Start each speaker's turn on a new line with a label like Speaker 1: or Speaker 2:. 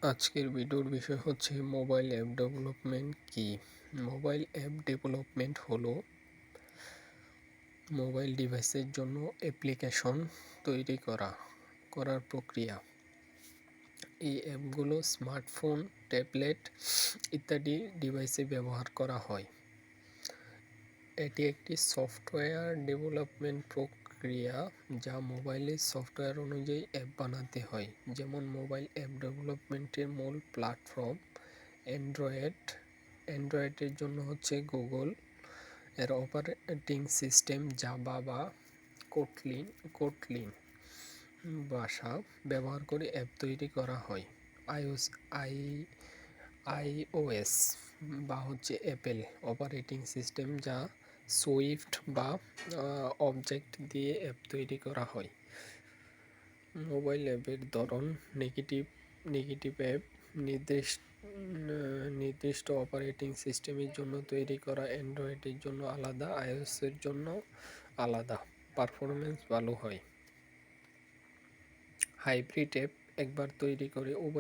Speaker 1: আজকের ভিডিওর বিষয় হচ্ছে মোবাইল অ্যাপ ডেভেলপমেন্ট কি। মোবাইল অ্যাপ ডেভেলপমেন্ট হলো মোবাইল ডিভাইসের জন্য অ্যাপ্লিকেশন তৈরি করার প্রক্রিয়া। এই অ্যাপগুলো স্মার্টফোন, ট্যাবলেট ইত্যাদি ডিভাইসে ব্যবহার করা হয়। এটি একটি সফটওয়্যার ডেভেলপমেন্ট প্রক্রিয়া যা মোবাইলের সফটওয়্যার অনুযায়ী অ্যাপ বানাতে হয়। যেমন মোবাইল অ্যাপ ডেভেলপমেন্টের মূল প্ল্যাটফর্ম অ্যান্ড্রয়েডের জন্য হচ্ছে গুগল এর অপারেটিং সিস্টেম জাভা বা কোটলিন ভাষা ব্যবহার করে অ্যাপ তৈরি করা হয়। আইওএস বা হচ্ছে অ্যাপেল অপারেটিং সিস্টেম যা সুইফট বা অবজেক্ট দিয়ে অ্যাপ তৈরি করা হয়। মোবাইল অ্যাপের ধরন নেগেটিভ অ্যাপ নির্দিষ্ট অপারেটিং সিস্টেমের জন্য তৈরি করা, অ্যান্ড্রয়েডের জন্য আলাদা, আইওএসের জন্য আলাদা, পারফরমেন্স ভালো হয়। হাইব্রিড অ্যাপ একবার তৈরি করে উভয়